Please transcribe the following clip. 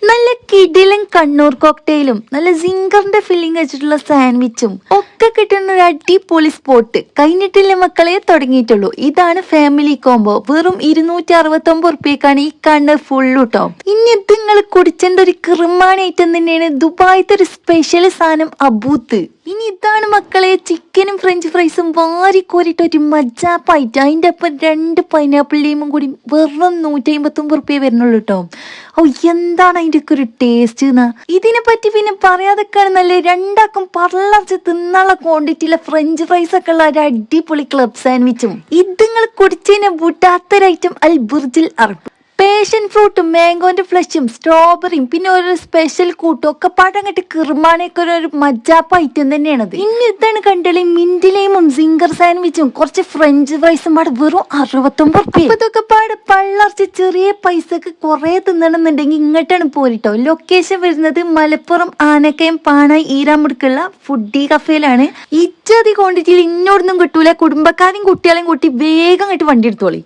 നല്ല കിടിലൻ കണ്ണൂർ കോക്ടെയിലും നല്ല സിംഗറിന്റെ ഫില്ലിംഗ് വെച്ചിട്ടുള്ള സാൻഡ്വിച്ചും ഒക്കെ കിട്ടുന്ന ഒരു അടിപൊളി സ്പോട്ട് കഴിഞ്ഞിട്ടില്ല മക്കളെ, തുടങ്ങിയിട്ടുള്ളൂ. ഇതാണ് ഫാമിലി കോംബോ. വെറും 269 റുപ്യക്കാണ് ഈ കണ്ണ് ഫുള്ള് ട്ടോ. ഇനി ഇത് നിങ്ങൾ കുടിച്ചേണ്ട ഒരു കിറുമാണി ഐറ്റം തന്നെയാണ് ദുബായിത്തെ ഒരു സ്പെഷ്യൽ സാധനം അബൂത്ത്. ഇനി ഇതാണ് മക്കളെ ചിക്കനും ഫ്രഞ്ച് ഫ്രൈസും വാരിക്കോരിട്ട് ഒരു മജാപ്പായിട്ട് അതിൻ്റെ ഒപ്പം 2 പൈനാപ്പിൾ ലീമും കൂടി വെറും 159 റുപ്യ വരുന്നുള്ളൂ കേട്ടോ. ഓ, എന്താണ് അതിൻ്റെ ഒക്കെ ഒരു ടേസ്റ്റ് എന്നാ. ഇതിനെ പറ്റി പിന്നെ പറയാതൊക്കെയാണ് നല്ല. രണ്ടാക്കും പള്ളർച്ച് തിന്നുള്ള ക്വാണ്ടിറ്റിയിലെ ഫ്രഞ്ച് ഫ്രൈസ് ഒക്കെ ഉള്ള ഒരു അടിപൊളി ക്ലബ് സാൻഡ്വിച്ചും ഇത് നിങ്ങൾ കുടിച്ചതിനെ കൂട്ടാത്തൊരു ഐറ്റം അൽ ബുർജിൽ അറബ്. പേഷൻ ഫ്രൂട്ടും മാംഗോന്റെ ഫ്ലഷും സ്ട്രോബെറിയും പിന്നെ ഒരു സ്പെഷ്യൽ കൂട്ടും ഒക്കെ പാടങ്ങട്ട് കിറുമാണയൊക്കെ ഒരു മജാപ്പ് ഐറ്റം തന്നെയാണത്. ഇനി ഇതാണ് കണ്ടല്ലേ മിന്റ് ലൈമും സിംഗർ സാൻഡ്വിച്ചും കുറച്ച് ഫ്രഞ്ച് ഫ്രൈസും പാടെ വെറും 69 റുപ്യ. ഇതൊക്കെ പാടെ പള്ളർച്ച് ചെറിയ പൈസക്ക് കുറെ തിന്നണമെന്നുണ്ടെങ്കിൽ ഇങ്ങോട്ടാണ് പോരിട്ടോ. ലൊക്കേഷൻ വരുന്നത് മലപ്പുറം ആനക്കയം പാണായി ഈരാമുടുക്കുള്ള ഫുഡി കഫേയിലാണ്. ഇച്ചതി ക്വാണ്ടിറ്റിയിൽ ഇന്നോടൊന്നും കിട്ടൂല. കുടുംബക്കാരും കുട്ടികളെയും കൂട്ടി വേഗം വണ്ടി എടുത്തോളി.